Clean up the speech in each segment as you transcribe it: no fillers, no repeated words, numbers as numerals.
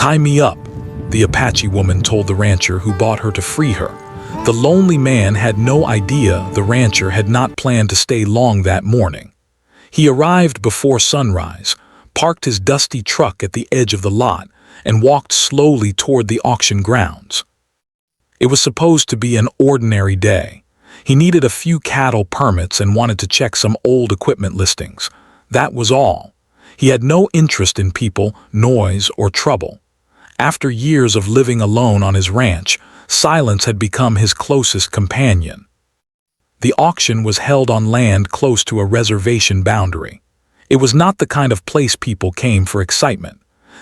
"Tie me up," the Apache woman told the rancher who bought her to free her. The lonely man had no idea the rancher had not planned to stay long that morning. He arrived before sunrise, parked his dusty truck at the edge of the lot, and walked slowly toward the auction grounds. It was supposed to be an ordinary day. He needed a few cattle permits and wanted to check some old equipment listings. That was all. He had no interest in people, noise, or trouble. After years of living alone on his ranch, silence had become his closest companion. The auction was held on land close to a reservation boundary. It was not the kind of place people came for excitement.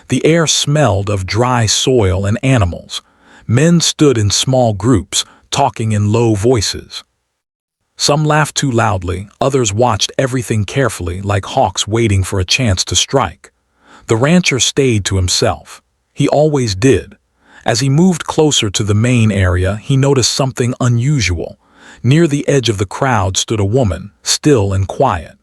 The air smelled of dry soil and animals. Men stood in small groups, talking in low voices. Some laughed too loudly, others watched everything carefully like hawks waiting for a chance to strike. The rancher stayed to himself. He always did. As he moved closer to the main area, he noticed something unusual. Near the edge of the crowd stood a woman, still and quiet.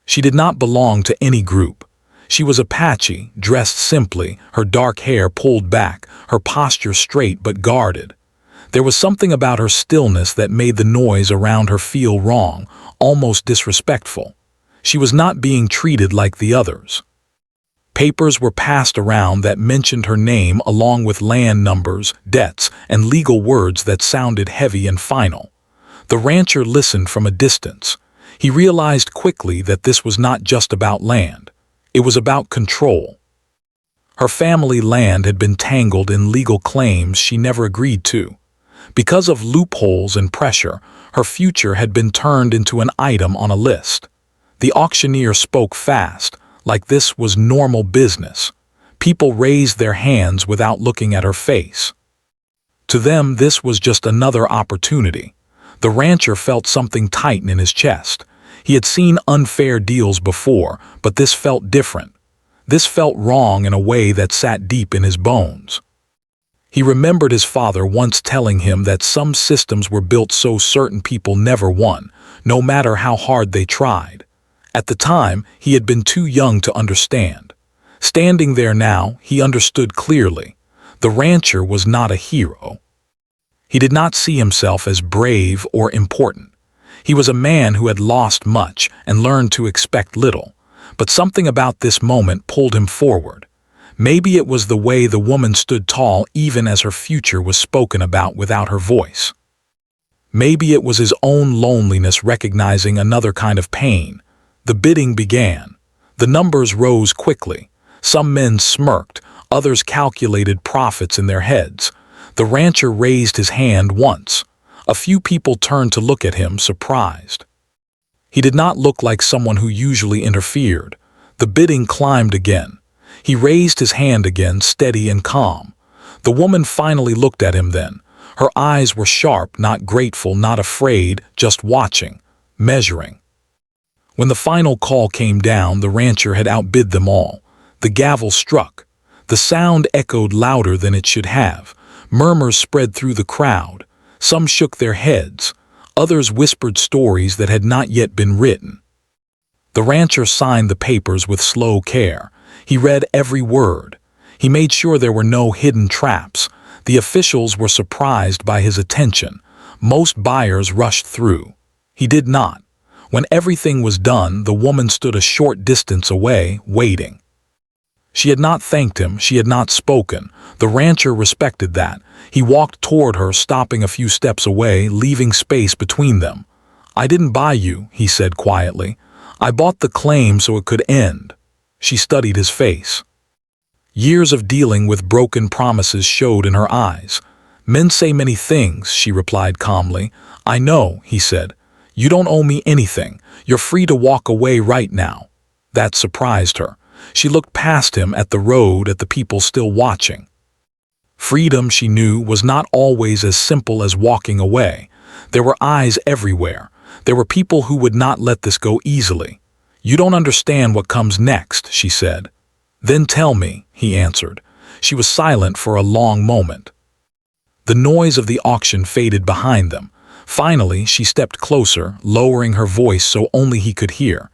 She did not belong to any group. She was Apache, dressed simply, her dark hair pulled back, her posture straight but guarded. There was something about her stillness that made the noise around her feel wrong, almost disrespectful. She was not being treated like the others. Papers were passed around that mentioned her name along with land numbers, debts, and legal words that sounded heavy and final. The rancher listened from a distance. He realized quickly that this was not just about land. It was about control. Her family land had been tangled in legal claims she never agreed to. Because of loopholes and pressure, her future had been turned into an item on a list. The auctioneer spoke fast, like this was normal business. People raised their hands without looking at her face. To them, this was just another opportunity. The rancher felt something tighten in his chest. He had seen unfair deals before, but this felt different. This felt wrong in a way that sat deep in his bones. He remembered his father once telling him that some systems were built so certain people never won, no matter how hard they tried. At the time, he had been too young to understand. Standing there now, he understood clearly. The rancher was not a hero. He did not see himself as brave or important. He was a man who had lost much and learned to expect little. But something about this moment pulled him forward. Maybe it was the way the woman stood tall even as her future was spoken about without her voice. Maybe it was his own loneliness recognizing another kind of pain. The bidding began. The numbers rose quickly. Some men smirked, others calculated profits in their heads. The rancher raised his hand once. A few people turned to look at him, surprised. He did not look like someone who usually interfered. The bidding climbed again. He raised his hand again, steady and calm. The woman finally looked at him then. Her eyes were sharp, not grateful, not afraid, just watching, measuring. When the final call came down, the rancher had outbid them all. The gavel struck. The sound echoed louder than it should have. Murmurs spread through the crowd. Some shook their heads. Others whispered stories that had not yet been written. The rancher signed the papers with slow care. He read every word. He made sure there were no hidden traps. The officials were surprised by his attention. Most buyers rushed through. He did not. When everything was done, the woman stood a short distance away, waiting. She had not thanked him, she had not spoken. The rancher respected that. He walked toward her, stopping a few steps away, leaving space between them. "I didn't buy you," he said quietly. "I bought the claim so it could end." She studied his face. Years of dealing with broken promises showed in her eyes. "Men say many things," she replied calmly. "I know," he said. "You don't owe me anything. You're free to walk away right now." That surprised her. She looked past him at the road, at the people still watching. Freedom, she knew, was not always as simple as walking away. There were eyes everywhere. There were people who would not let this go easily. "You don't understand what comes next," she said. "Then tell me," he answered. She was silent for a long moment. The noise of the auction faded behind them. Finally, she stepped closer, lowering her voice so only he could hear.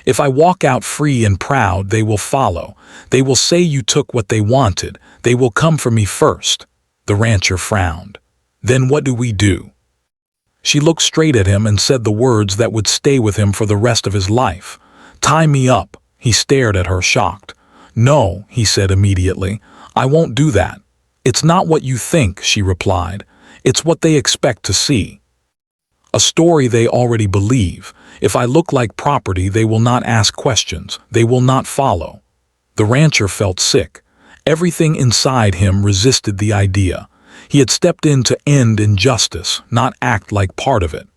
If I walk out free and proud, they will follow. They will say you took what they wanted. They will come for me first." The rancher frowned. "Then what do we do?" She looked straight at him and said the words that would stay with him for the rest of his life. "Tie me up." He stared at her, shocked. "No," he said immediately. "I won't do that." "It's not what you think," she replied. "It's what they expect to see. A story they already believe. If I look like property, they will not ask questions. They will not follow." The rancher felt sick. Everything inside him resisted the idea. He had stepped in to end injustice, not act like part of it.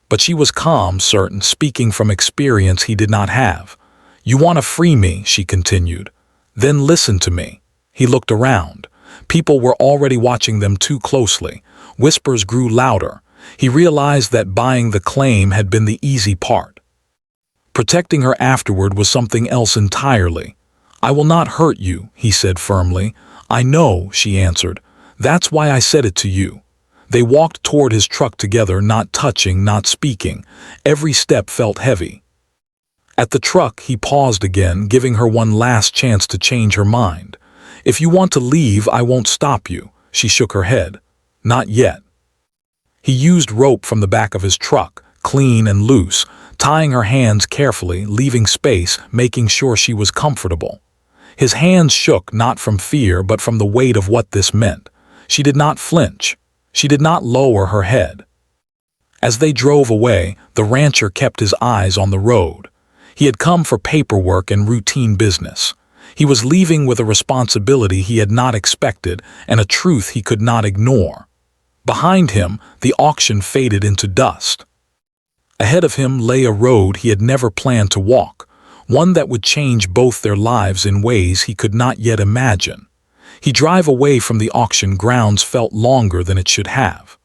But she was calm, certain, speaking from experience he did not have. "You want to free me," she continued. "Then listen to me." He looked around. People were already watching them too closely. Whispers grew louder. He realized that buying the claim had been the easy part. Protecting her afterward was something else entirely. "I will not hurt you," he said firmly. "I know," she answered. "That's why I said it to you." They walked toward his truck together, not touching, not speaking. Every step felt heavy. At the truck, he paused again, giving her one last chance to change her mind. "If you want to leave, I won't stop you." She shook her head. "Not yet." He used rope from the back of his truck, clean and loose, tying her hands carefully, leaving space, making sure she was comfortable. His hands shook, not from fear, but from the weight of what this meant. She did not flinch. She did not lower her head. As they drove away, the rancher kept his eyes on the road. He had come for paperwork and routine business. He was leaving with a responsibility he had not expected and a truth he could not ignore. Behind him, the auction faded into dust. Ahead of him lay a road he had never planned to walk, one that would change both their lives in ways he could not yet imagine. He drive away from the auction grounds felt longer than it should have.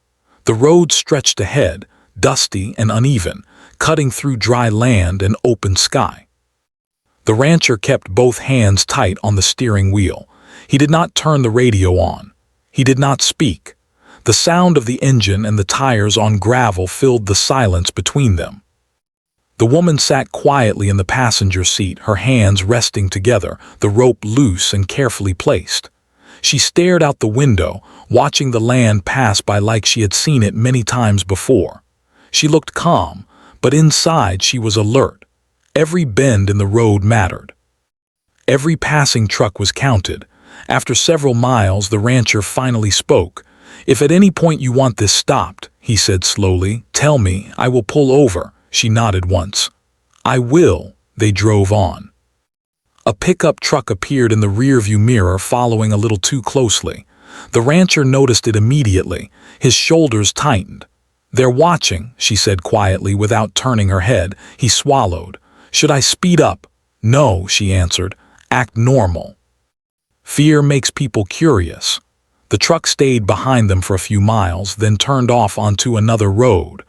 The road stretched ahead, dusty and uneven, cutting through dry land and open sky. The rancher kept both hands tight on the steering wheel. He did not turn the radio on. He did not speak. The sound of the engine and the tires on gravel filled the silence between them. The woman sat quietly in the passenger seat, her hands resting together, the rope loose and carefully placed. She stared out the window, watching the land pass by like she had seen it many times before. She looked calm, but inside she was alert. Every bend in the road mattered. Every passing truck was counted. After several miles, the rancher finally spoke. "If at any point you want this stopped," he said slowly, "tell me, I will pull over." She nodded once. "I will." They drove on. A pickup truck appeared in the rearview mirror, following a little too closely. The rancher noticed it immediately. His shoulders tightened. "They're watching," she said quietly without turning her head. He swallowed. "Should I speed up?" "No," she answered. "Act normal." Fear makes people curious. The truck stayed behind them for a few miles, then turned off onto another road.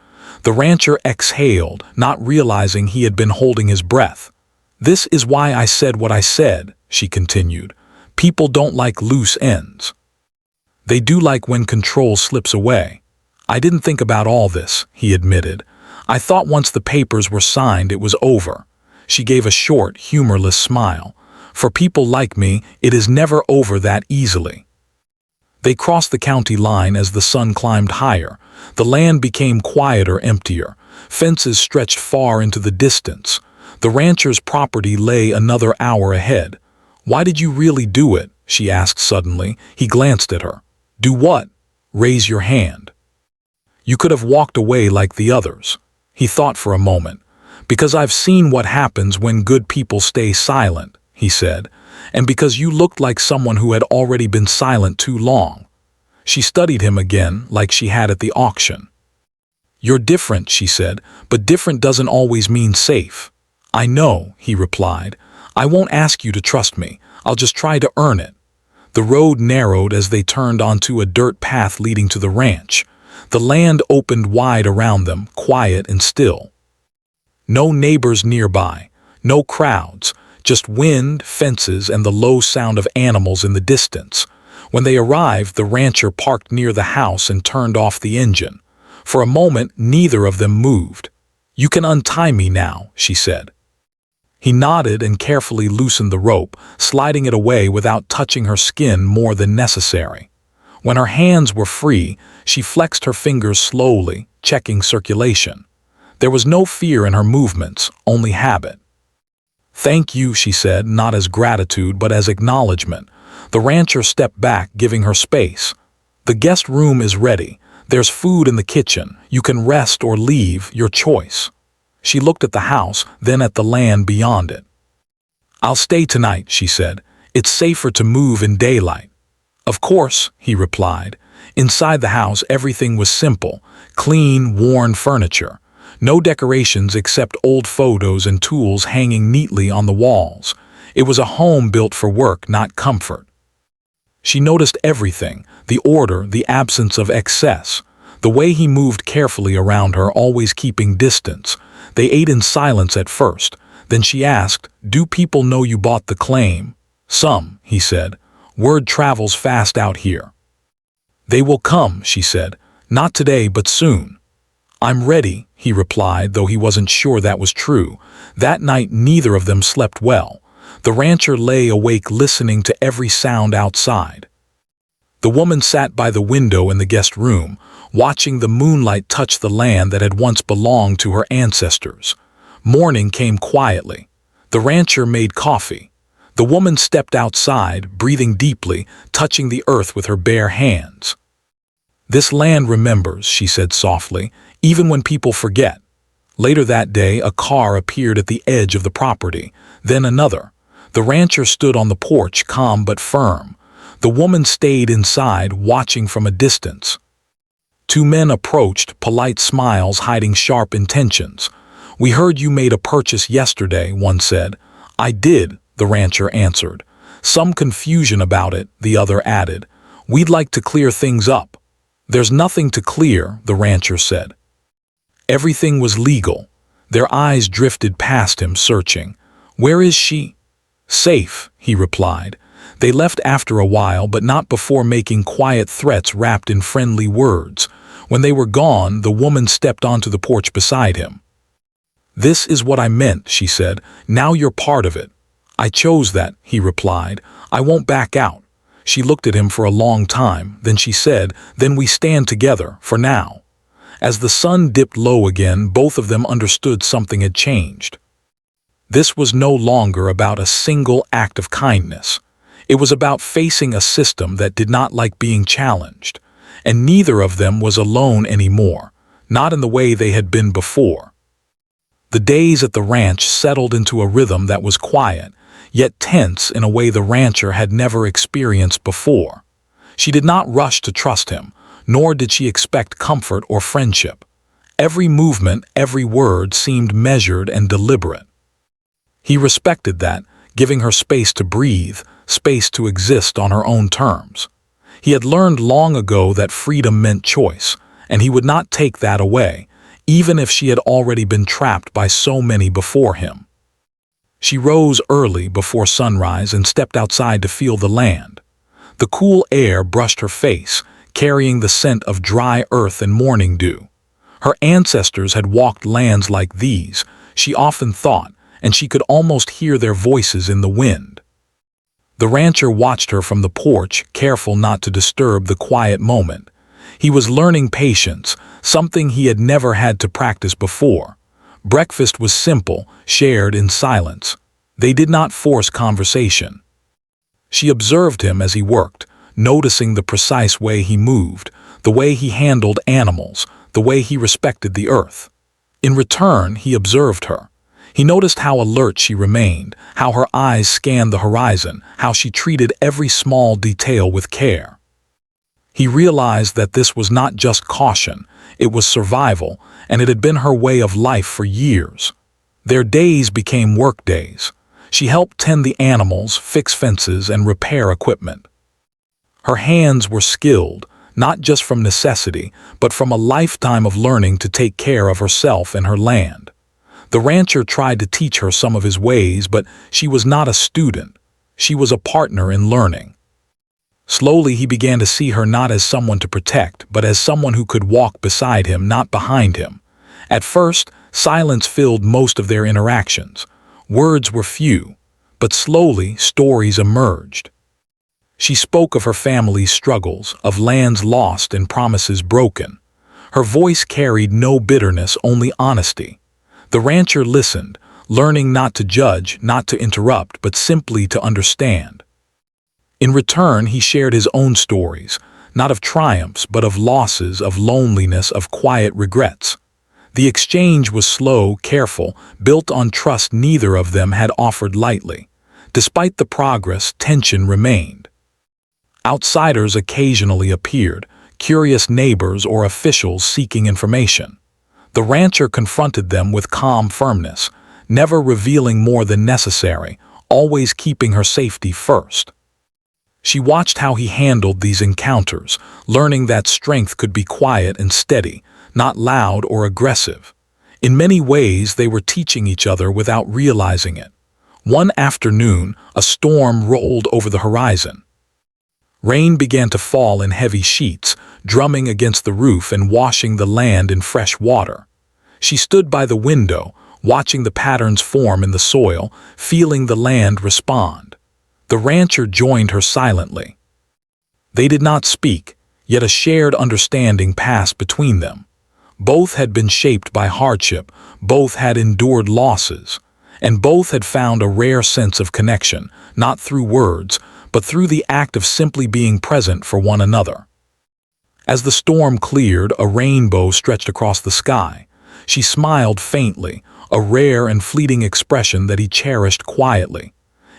The rancher exhaled, not realizing he had been holding his breath. "This is why I said what I said," she continued. "People don't like loose ends. They do like when control slips away." "I didn't think about all this," he admitted. "I thought once the papers were signed it was over." She gave a short, humorless smile. "For people like me, it is never over that easily." They crossed the county line as the sun climbed higher. The land became quieter, emptier. Fences stretched far into the distance. The rancher's property lay another hour ahead. "Why did you really do it?" she asked suddenly. He glanced at her. "Do what?" "Raise your hand." "You could have walked away like the others." He thought for a moment. "Because I've seen what happens when good people stay silent," he said. "And because you looked like someone who had already been silent too long." She studied him again, like she had at the auction. "You're different," she said, "but different doesn't always mean safe." "I know," he replied. "I won't ask you to trust me. I'll just try to earn it." The road narrowed as they turned onto a dirt path leading to the ranch. The land opened wide around them, quiet and still. No neighbors nearby, no crowds, just wind, fences, and the low sound of animals in the distance. When they arrived, the rancher parked near the house and turned off the engine. For a moment, neither of them moved. "You can untie me now," she said. He nodded and carefully loosened the rope, sliding it away without touching her skin more than necessary. When her hands were free, she flexed her fingers slowly, checking circulation. There was no fear in her movements, only habit. "Thank you," she said, not as gratitude but as acknowledgement. The rancher stepped back, giving her space. "The guest room is ready. There's food in the kitchen. You can rest or leave, your choice." She looked at the house, then at the land beyond it. "I'll stay tonight," she said. "It's safer to move in daylight." "Of course," he replied. Inside the house, everything was simple, clean, worn furniture. No decorations except old photos and tools hanging neatly on the walls. It was a home built for work, not comfort. She noticed everything, the order, the absence of excess, the way he moved carefully around her, always keeping distance. They ate in silence at first. Then she asked, "Do people know you bought the claim?" "Some," he said. "Word travels fast out here." "They will come," she said. "Not today, but soon." "I'm ready," he replied, though he wasn't sure that was true. That night neither of them slept well. The rancher lay awake listening to every sound outside. The woman sat by the window in the guest room, watching the moonlight touch the land that had once belonged to her ancestors. Morning came quietly. The rancher made coffee. The woman stepped outside, breathing deeply, touching the earth with her bare hands. "This land remembers," she said softly, "even when people forget." Later that day, a car appeared at the edge of the property, then another. The rancher stood on the porch, calm but firm. The woman stayed inside, watching from a distance. Two men approached, polite smiles hiding sharp intentions. "We heard you made a purchase yesterday," one said. "I did," the rancher answered. "Some confusion about it," the other added. "We'd like to clear things up." "There's nothing to clear," the rancher said. Everything was legal. Their eyes drifted past him, searching. "Where is she?" "Safe," he replied. They left after a while, but not before making quiet threats wrapped in friendly words. When they were gone, the woman stepped onto the porch beside him. "This is what I meant," she said. "Now you're part of it." "I chose that," he replied. "I won't back out." She looked at him for a long time, then she said, "Then we stand together, for now." As the sun dipped low again, both of them understood something had changed. This was no longer about a single act of kindness. It was about facing a system that did not like being challenged. And neither of them was alone anymore, not in the way they had been before. The days at the ranch settled into a rhythm that was quiet, yet tense in a way the rancher had never experienced before. She did not rush to trust him, nor did she expect comfort or friendship. Every movement, every word seemed measured and deliberate. He respected that, giving her space to breathe, space to exist on her own terms. He had learned long ago that freedom meant choice, and he would not take that away, even if she had already been trapped by so many before him. She rose early before sunrise and stepped outside to feel the land. The cool air brushed her face, carrying the scent of dry earth and morning dew. Her ancestors had walked lands like these, she often thought, and she could almost hear their voices in the wind. The rancher watched her from the porch, careful not to disturb the quiet moment. He was learning patience, something he had never had to practice before. Breakfast was simple, shared in silence. They did not force conversation. She observed him as he worked, noticing the precise way he moved, the way he handled animals, the way he respected the earth. In return, he observed her. He noticed how alert she remained, how her eyes scanned the horizon, how she treated every small detail with care. He realized that this was not just caution, it was survival, and it had been her way of life for years. Their days became work days. She helped tend the animals, fix fences, and repair equipment. Her hands were skilled, not just from necessity, but from a lifetime of learning to take care of herself and her land. The rancher tried to teach her some of his ways, but she was not a student. She was a partner in learning. Slowly he began to see her not as someone to protect, but as someone who could walk beside him, not behind him. At first, silence filled most of their interactions. Words were few, but slowly stories emerged. She spoke of her family's struggles, of lands lost and promises broken. Her voice carried no bitterness, only honesty. The rancher listened, learning not to judge, not to interrupt, but simply to understand. In return, he shared his own stories, not of triumphs, but of losses, of loneliness, of quiet regrets. The exchange was slow, careful, built on trust neither of them had offered lightly. Despite the progress, tension remained. Outsiders occasionally appeared, curious neighbors or officials seeking information. The rancher confronted them with calm firmness, never revealing more than necessary, always keeping her safety first. She watched how he handled these encounters, learning that strength could be quiet and steady, not loud or aggressive. In many ways, they were teaching each other without realizing it. One afternoon, a storm rolled over the horizon. Rain began to fall in heavy sheets, drumming against the roof and washing the land in fresh water. She stood by the window, watching the patterns form in the soil, feeling the land respond. The rancher joined her silently. They did not speak, yet a shared understanding passed between them. Both had been shaped by hardship, both had endured losses, and both had found a rare sense of connection, not through words, but through the act of simply being present for one another. As the storm cleared, a rainbow stretched across the sky. She smiled faintly, a rare and fleeting expression that he cherished quietly.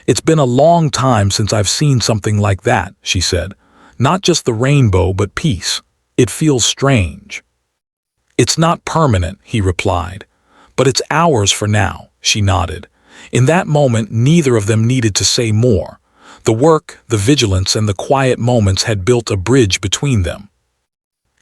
"It's been a long time since I've seen something like that," she said. "Not just the rainbow, but peace. It feels strange." "It's not permanent," he replied. "But it's ours for now," she nodded. In that moment, neither of them needed to say more. The work, the vigilance, and the quiet moments had built a bridge between them.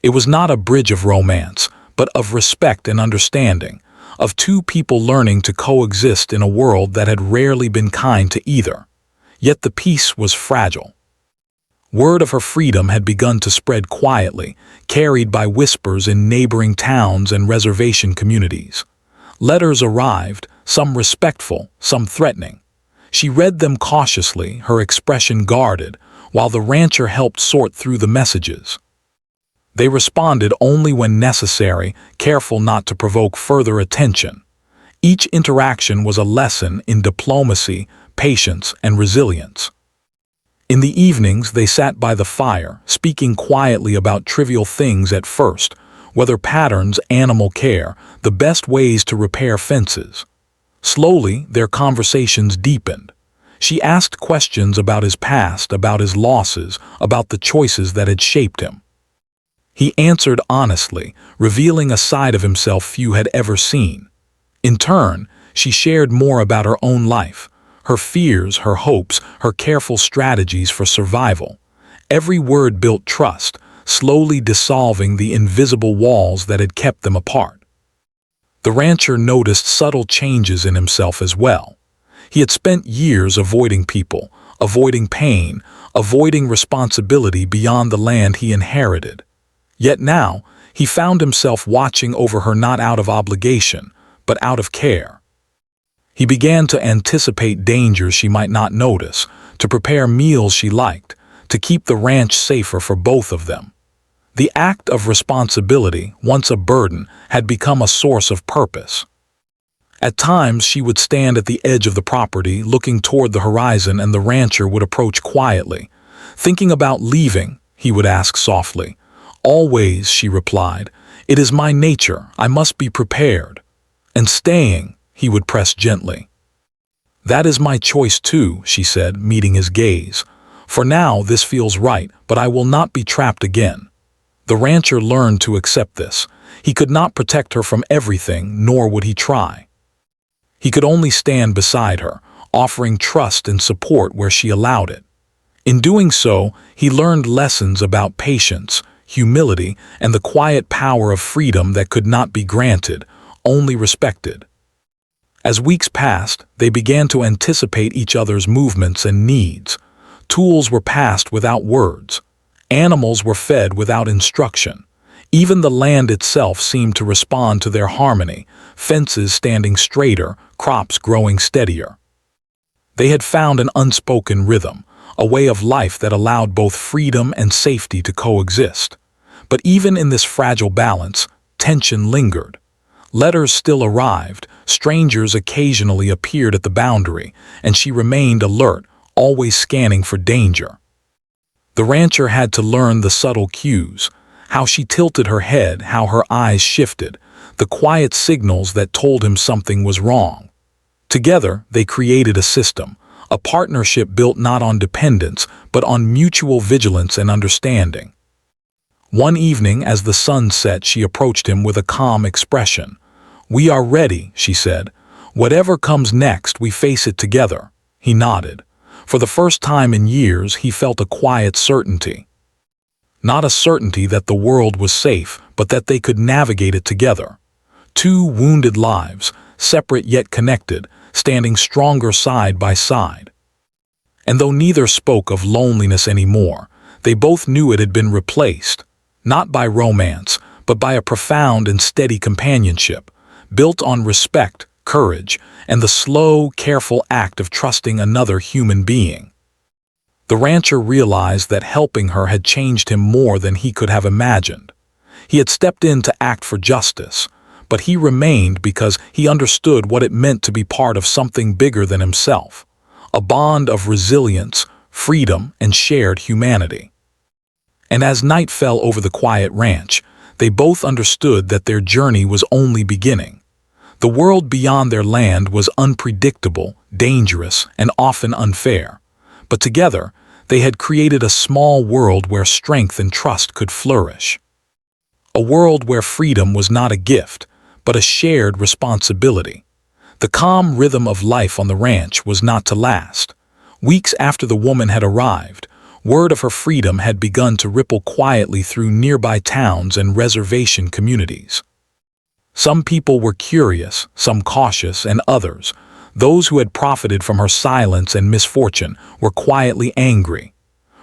It was not a bridge of romance, but of respect and understanding, of two people learning to coexist in a world that had rarely been kind to either. Yet the peace was fragile. Word of her freedom had begun to spread quietly, carried by whispers in neighboring towns and reservation communities. Letters arrived, some respectful, some threatening. She read them cautiously, her expression guarded, while the rancher helped sort through the messages. They responded only when necessary, careful not to provoke further attention. Each interaction was a lesson in diplomacy, patience, and resilience. In the evenings, they sat by the fire, speaking quietly about trivial things at first, weather patterns, animal care, the best ways to repair fences. Slowly, their conversations deepened. She asked questions about his past, about his losses, about the choices that had shaped him. He answered honestly, revealing a side of himself few had ever seen. In turn, she shared more about her own life, her fears, her hopes, her careful strategies for survival. Every word built trust, slowly dissolving the invisible walls that had kept them apart. The rancher noticed subtle changes in himself as well. He had spent years avoiding people, avoiding pain, avoiding responsibility beyond the land he inherited. Yet now, he found himself watching over her not out of obligation, but out of care. He began to anticipate dangers she might not notice, to prepare meals she liked, to keep the ranch safer for both of them. The act of responsibility, once a burden, had become a source of purpose. At times, she would stand at the edge of the property, looking toward the horizon, and the rancher would approach quietly. "Thinking about leaving?" he would ask softly. "Always," she replied. "It is my nature. I must be prepared." "And staying?" he would press gently. "That is my choice too," she said, meeting his gaze. "For now, this feels right, but I will not be trapped again." The rancher learned to accept this. He could not protect her from everything, nor would he try. He could only stand beside her, offering trust and support where she allowed it. In doing so, he learned lessons about patience, humility, and the quiet power of freedom that could not be granted, only respected. As weeks passed, they began to anticipate each other's movements and needs. Tools were passed without words. Animals were fed without instruction. Even the land itself seemed to respond to their harmony, fences standing straighter, crops growing steadier. They had found an unspoken rhythm, a way of life that allowed both freedom and safety to coexist. But even in this fragile balance, tension lingered. Letters still arrived, strangers occasionally appeared at the boundary, and she remained alert, always scanning for danger. The rancher had to learn the subtle cues, how she tilted her head, how her eyes shifted, the quiet signals that told him something was wrong. Together, they created a system, a partnership built not on dependence, but on mutual vigilance and understanding. One evening, as the sun set, she approached him with a calm expression. "We are ready," she said. "Whatever comes next, we face it together." He nodded. For the first time in years, he felt a quiet certainty. Not a certainty that the world was safe, but that they could navigate it together. Two wounded lives, separate yet connected, standing stronger side by side. And though neither spoke of loneliness anymore, they both knew it had been replaced, not by romance, but by a profound and steady companionship, built on respect, courage, and the slow, careful act of trusting another human being. The rancher realized that helping her had changed him more than he could have imagined. He had stepped in to act for justice, but he remained because he understood what it meant to be part of something bigger than himself, a bond of resilience, freedom, and shared humanity. And as night fell over the quiet ranch, they both understood that their journey was only beginning. The world beyond their land was unpredictable, dangerous, and often unfair. But together, they had created a small world where strength and trust could flourish. A world where freedom was not a gift, but a shared responsibility. The calm rhythm of life on the ranch was not to last. Weeks after the woman had arrived, word of her freedom had begun to ripple quietly through nearby towns and reservation communities. Some people were curious, some cautious, and others, those who had profited from her silence and misfortune, were quietly angry.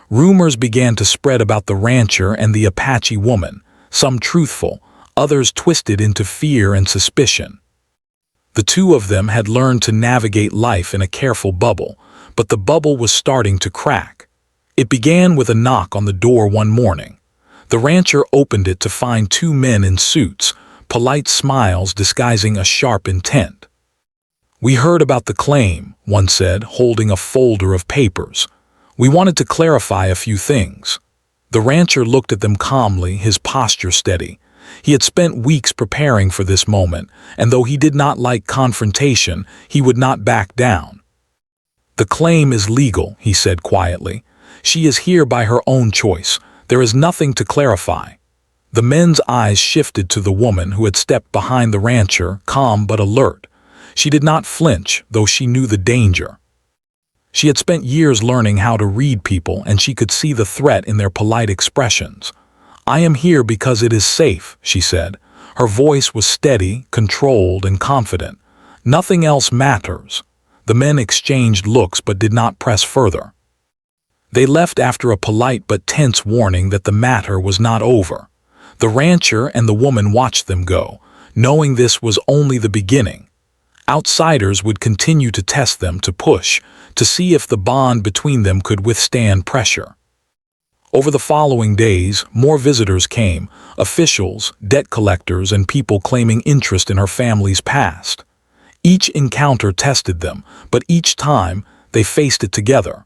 Rumors began to spread about the rancher and the Apache woman, some truthful, others twisted into fear and suspicion. The two of them had learned to navigate life in a careful bubble, but the bubble was starting to crack. It began with a knock on the door one morning. The rancher opened it to find two men in suits, polite smiles disguising a sharp intent. "We heard about the claim," one said, holding a folder of papers. "We wanted to clarify a few things." The rancher looked at them calmly, his posture steady. He had spent weeks preparing for this moment, and though he did not like confrontation, he would not back down. "The claim is legal," he said quietly. "She is here by her own choice. There is nothing to clarify." The men's eyes shifted to the woman who had stepped behind the rancher, calm but alert. She did not flinch, though she knew the danger. She had spent years learning how to read people, and she could see the threat in their polite expressions. "I am here because it is safe," she said. Her voice was steady, controlled, and confident. "Nothing else matters." The men exchanged looks but did not press further. They left after a polite but tense warning that the matter was not over. The rancher and the woman watched them go, knowing this was only the beginning. Outsiders would continue to test them, to push, to see if the bond between them could withstand pressure. Over the following days, more visitors came, officials, debt collectors, and people claiming interest in her family's past. Each encounter tested them, but each time, they faced it together.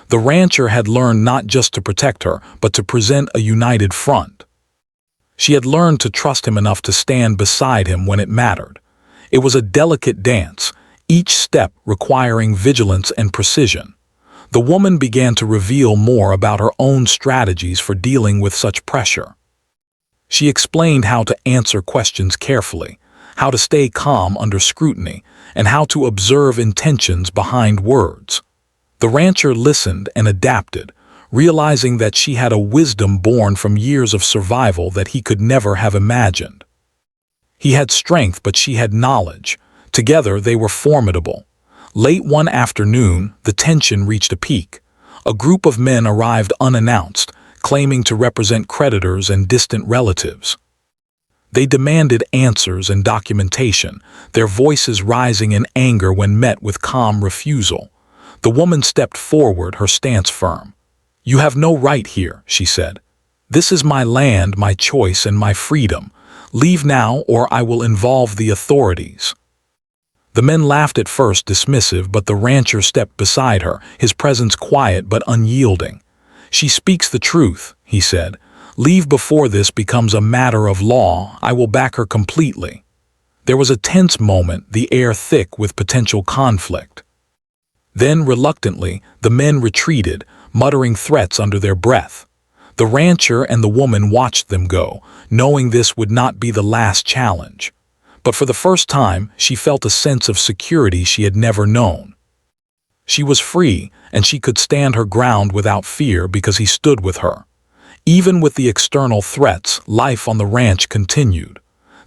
The rancher had learned not just to protect her, but to present a united front. She had learned to trust him enough to stand beside him when it mattered. It was a delicate dance, each step requiring vigilance and precision. The woman began to reveal more about her own strategies for dealing with such pressure. She explained how to answer questions carefully, how to stay calm under scrutiny, and how to observe intentions behind words. The rancher listened and adapted, realizing that she had a wisdom born from years of survival that he could never have imagined. He had strength, but she had knowledge. Together they were formidable. Late one afternoon, the tension reached a peak. A group of men arrived unannounced, claiming to represent creditors and distant relatives. They demanded answers and documentation, their voices rising in anger when met with calm refusal. The woman stepped forward, her stance firm. "You have no right here," she said. "This is my land, my choice, and my freedom. Leave now, or I will involve the authorities." The men laughed at first, dismissive, but the rancher stepped beside her, his presence quiet but unyielding. "She speaks the truth," he said. "Leave before this becomes a matter of law. I will back her completely." There was a tense moment, the air thick with potential conflict. Then, reluctantly, the men retreated, muttering threats under their breath. The rancher and the woman watched them go, knowing this would not be the last challenge. But for the first time, she felt a sense of security she had never known. She was free, and she could stand her ground without fear because he stood with her. Even with the external threats, life on the ranch continued.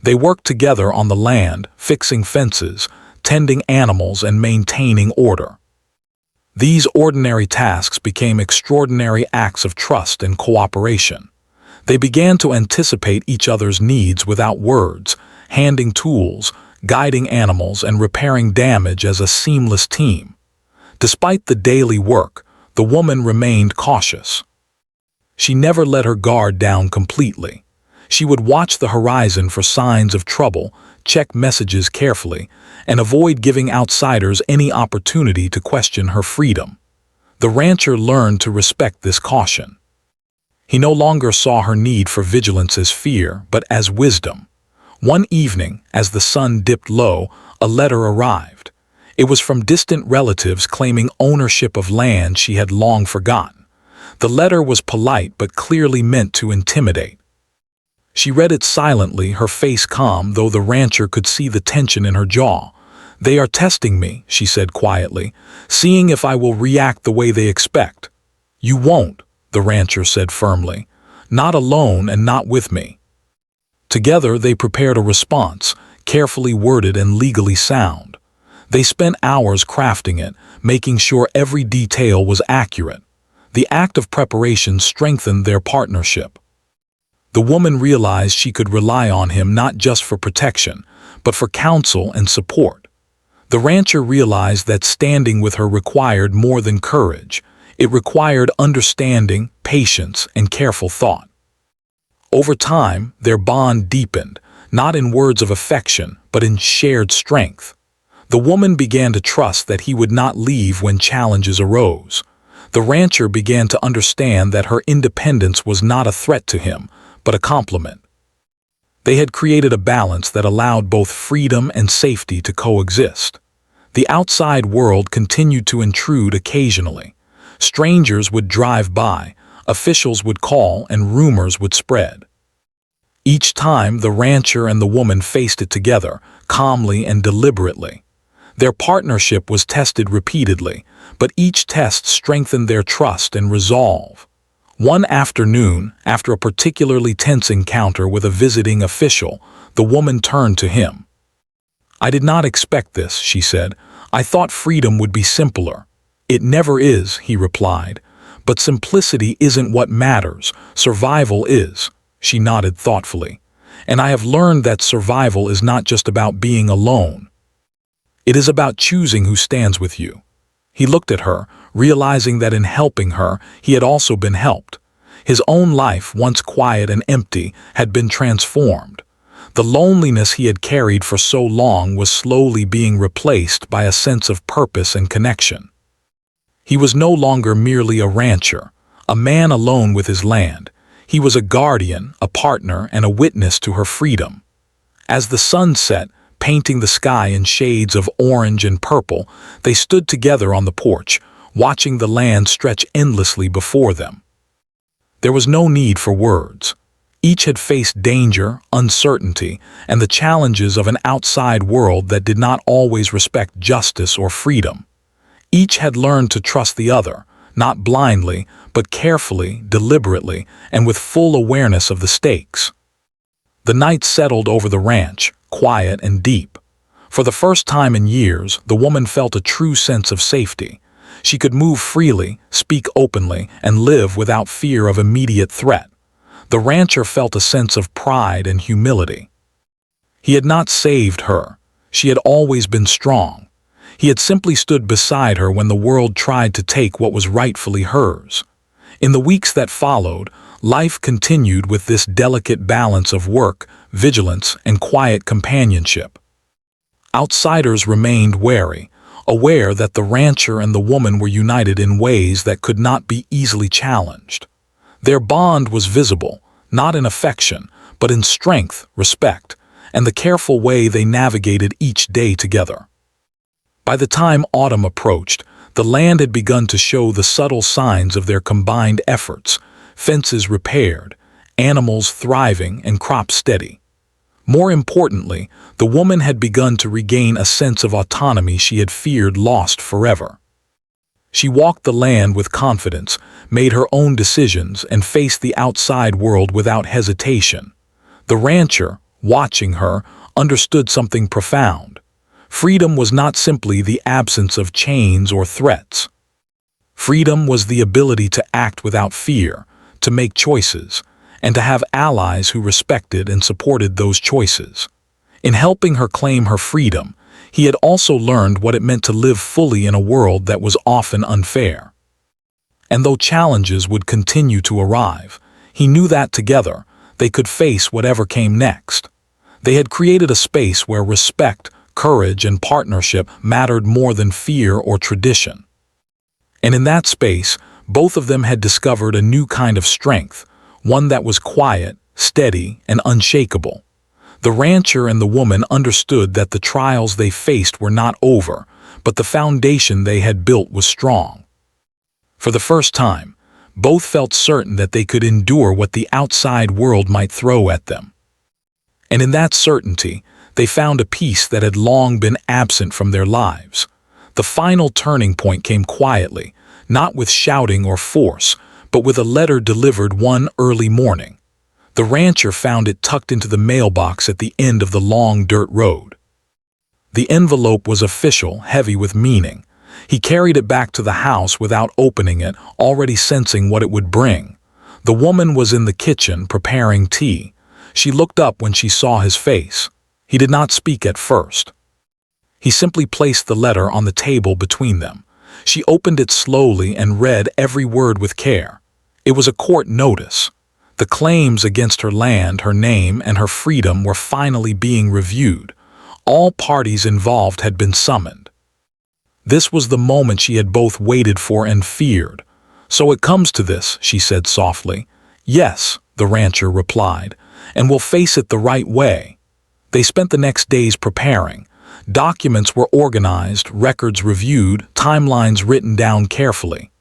They worked together on the land, fixing fences, tending animals, and maintaining order. These ordinary tasks became extraordinary acts of trust and cooperation. They began to anticipate each other's needs without words, handing tools, guiding animals, and repairing damage as a seamless team. Despite the daily work, the woman remained cautious. She never let her guard down completely. She would watch the horizon for signs of trouble, check messages carefully, and avoid giving outsiders any opportunity to question her freedom. The rancher learned to respect this caution. He no longer saw her need for vigilance as fear, but as wisdom. One evening, as the sun dipped low, a letter arrived. It was from distant relatives claiming ownership of land she had long forgotten. The letter was polite but clearly meant to intimidate. She read it silently, her face calm, though the rancher could see the tension in her jaw. "They are testing me," she said quietly, "seeing if I will react the way they expect." "You won't," the rancher said firmly. "Not alone and not with me." Together they prepared a response, carefully worded and legally sound. They spent hours crafting it, making sure every detail was accurate. The act of preparation strengthened their partnership. The woman realized she could rely on him not just for protection, but for counsel and support. The rancher realized that standing with her required more than courage. It required understanding, patience, and careful thought. Over time, their bond deepened, not in words of affection, but in shared strength. The woman began to trust that he would not leave when challenges arose. The rancher began to understand that her independence was not a threat to him, but a complement. They had created a balance that allowed both freedom and safety to coexist. The outside world continued to intrude occasionally. Strangers would drive by, officials would call, and rumors would spread. Each time, the rancher and the woman faced it together, calmly and deliberately. Their partnership was tested repeatedly, but each test strengthened their trust and resolve. One afternoon, after a particularly tense encounter with a visiting official, the woman turned to him. "I did not expect this," she said. "I thought freedom would be simpler." "It never is," he replied. "But simplicity isn't what matters. Survival is." She nodded thoughtfully. "And I have learned that survival is not just about being alone. It is about choosing who stands with you." He looked at her, realizing that in helping her, he had also been helped. His own life, once quiet and empty, had been transformed. The loneliness he had carried for so long was slowly being replaced by a sense of purpose and connection. He was no longer merely a rancher, a man alone with his land. He was a guardian, a partner, and a witness to her freedom. As the sun set, painting the sky in shades of orange and purple, they stood together on the porch, watching the land stretch endlessly before them. There was no need for words. Each had faced danger, uncertainty, and the challenges of an outside world that did not always respect justice or freedom. Each had learned to trust the other, not blindly, but carefully, deliberately, and with full awareness of the stakes. The night settled over the ranch, quiet and deep. For the first time in years, the woman felt a true sense of safety. She could move freely, speak openly, and live without fear of immediate threat. The rancher felt a sense of pride and humility. He had not saved her. She had always been strong. He had simply stood beside her when the world tried to take what was rightfully hers. In the weeks that followed, life continued with this delicate balance of work, vigilance, and quiet companionship. Outsiders remained wary, aware that the rancher and the woman were united in ways that could not be easily challenged. Their bond was visible, not in affection, but in strength, respect, and the careful way they navigated each day together. By the time autumn approached, the land had begun to show the subtle signs of their combined efforts, fences repaired, animals thriving, and crops steady. More importantly, the woman had begun to regain a sense of autonomy she had feared lost forever. She walked the land with confidence, made her own decisions, and faced the outside world without hesitation. The rancher, watching her, understood something profound. Freedom was not simply the absence of chains or threats. Freedom was the ability to act without fear, to make choices, and to have allies who respected and supported those choices. In helping her claim her freedom, he had also learned what it meant to live fully in a world that was often unfair. And though challenges would continue to arrive, he knew that together they could face whatever came next. They had created a space where respect, courage, and partnership mattered more than fear or tradition. And in that space, both of them had discovered a new kind of strength, one that was quiet, steady, and unshakable. The rancher and the woman understood that the trials they faced were not over, but the foundation they had built was strong. For the first time, both felt certain that they could endure what the outside world might throw at them. And in that certainty, they found a peace that had long been absent from their lives. The final turning point came quietly, not with shouting or force, but with a letter delivered one early morning. The rancher found it tucked into the mailbox at the end of the long dirt road. The envelope was official, heavy with meaning. He carried it back to the house without opening it, already sensing what it would bring. The woman was in the kitchen preparing tea. She looked up when she saw his face. He did not speak at first. He simply placed the letter on the table between them. She opened it slowly and read every word with care. It was a court notice. The claims against her land, her name, and her freedom were finally being reviewed. All parties involved had been summoned. This was the moment she had both waited for and feared. "So it comes to this," she said softly. "Yes," the rancher replied, "and we'll face it the right way." They spent the next days preparing. Documents were organized, records reviewed, timelines written down carefully.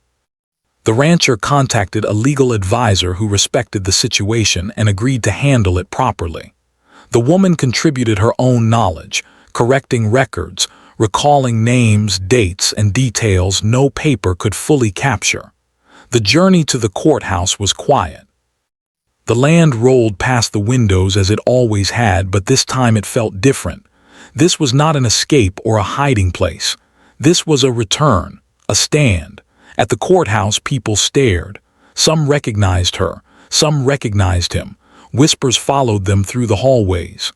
The rancher contacted a legal advisor who respected the situation and agreed to handle it properly. The woman contributed her own knowledge, correcting records, recalling names, dates, and details no paper could fully capture. The journey to the courthouse was quiet. The land rolled past the windows as it always had, but this time it felt different. This was not an escape or a hiding place. This was a return, a stand. At the courthouse, people stared. Some recognized her, some recognized him. Whispers followed them through the hallways.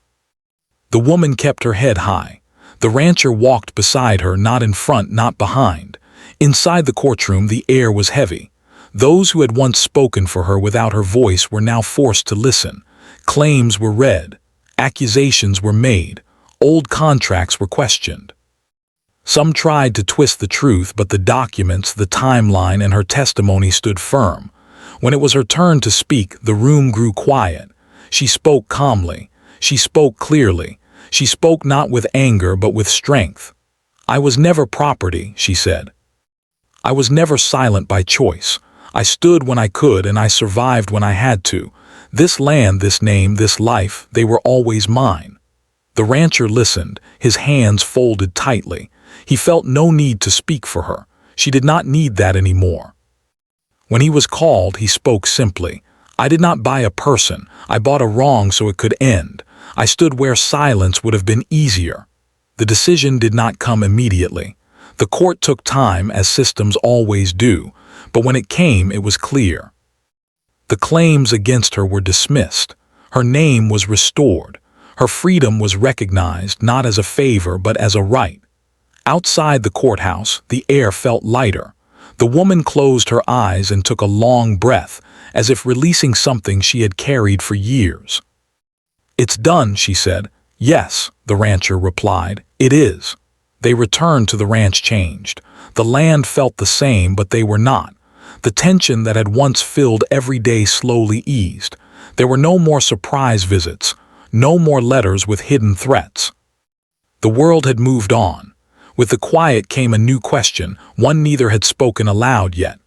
The woman kept her head high. The rancher walked beside her, not in front, not behind. Inside the courtroom, the air was heavy. Those who had once spoken for her without her voice were now forced to listen. Claims were read. Accusations were made. Old contracts were questioned. Some tried to twist the truth, but the documents, the timeline, and her testimony stood firm. When it was her turn to speak, the room grew quiet. She spoke calmly. She spoke clearly. She spoke not with anger, but with strength. "I was never property," she said. "I was never silent by choice. I stood when I could, and I survived when I had to. This land, this name, this life, they were always mine." The rancher listened, his hands folded tightly. He felt no need to speak for her. She did not need that anymore. When he was called, he spoke simply. "I did not buy a person. I bought a wrong so it could end. I stood where silence would have been easier." The decision did not come immediately. The court took time, as systems always do, but when it came, it was clear. The claims against her were dismissed. Her name was restored. Her freedom was recognized not as a favor but as a right. Outside the courthouse, the air felt lighter. The woman closed her eyes and took a long breath, as if releasing something she had carried for years. "It's done," she said. "Yes," the rancher replied. "It is." They returned to the ranch changed. The land felt the same, but they were not. The tension that had once filled every day slowly eased. There were no more surprise visits, no more letters with hidden threats. The world had moved on. With the quiet came a new question, one neither had spoken aloud yet.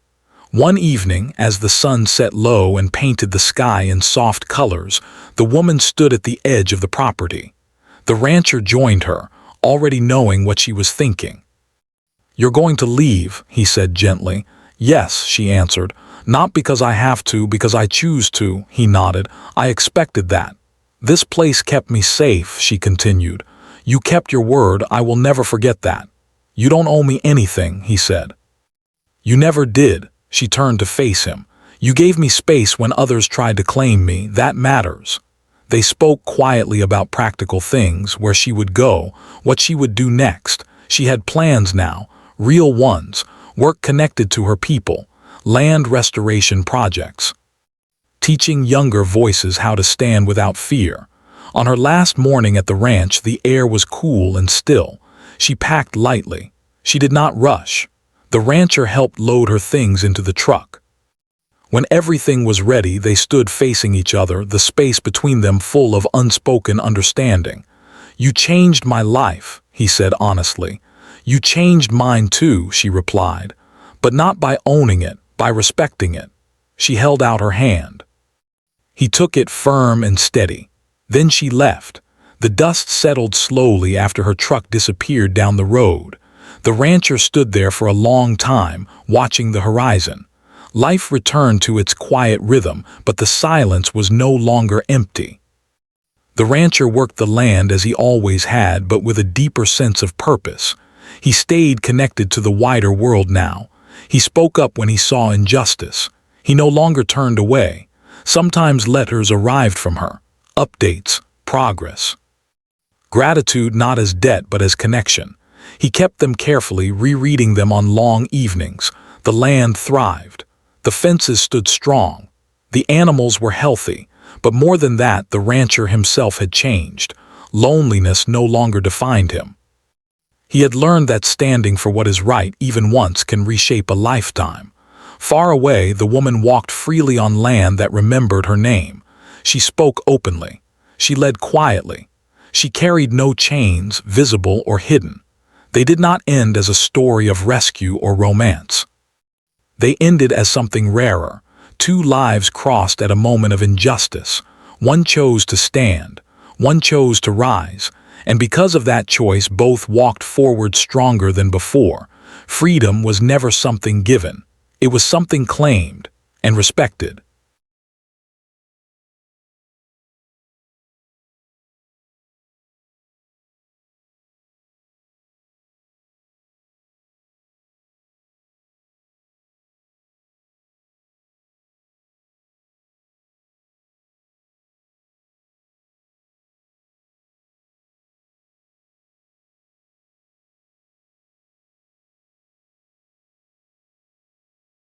One evening, as the sun set low and painted the sky in soft colors, the woman stood at the edge of the property. The rancher joined her, already knowing what she was thinking. "You're going to leave," he said gently. "Yes," she answered. "Not because I have to, because I choose to," he nodded. "I expected that." "This place kept me safe," she continued. "You kept your word, I will never forget that." "You don't owe me anything," he said. "You never did." She turned to face him. "You gave me space when others tried to claim me. That matters." They spoke quietly about practical things, where she would go, what she would do next. She had plans now, real ones, work connected to her people, land restoration projects, teaching younger voices how to stand without fear. On her last morning at the ranch, the air was cool and still. She packed lightly. She did not rush. The rancher helped load her things into the truck. When everything was ready, they stood facing each other, the space between them full of unspoken understanding. "You changed my life," he said honestly. "You changed mine too," she replied. "But not by owning it, by respecting it." She held out her hand. He took it firm and steady. Then she left. The dust settled slowly after her truck disappeared down the road. The rancher stood there for a long time, watching the horizon. Life returned to its quiet rhythm, but the silence was no longer empty. The rancher worked the land as he always had, but with a deeper sense of purpose. He stayed connected to the wider world now. He spoke up when he saw injustice. He no longer turned away. Sometimes letters arrived from her, updates, progress. Gratitude not as debt but as connection. He kept them carefully, rereading them on long evenings. The land thrived. The fences stood strong. The animals were healthy. But more than that, the rancher himself had changed. Loneliness no longer defined him. He had learned that standing for what is right even once can reshape a lifetime. Far away, the woman walked freely on land that remembered her name. She spoke openly. She led quietly. She carried no chains, visible or hidden. They did not end as a story of rescue or romance. They ended as something rarer. Two lives crossed at a moment of injustice. One chose to stand. One chose to rise. And because of that choice, both walked forward stronger than before. Freedom was never something given. It was something claimed and respected.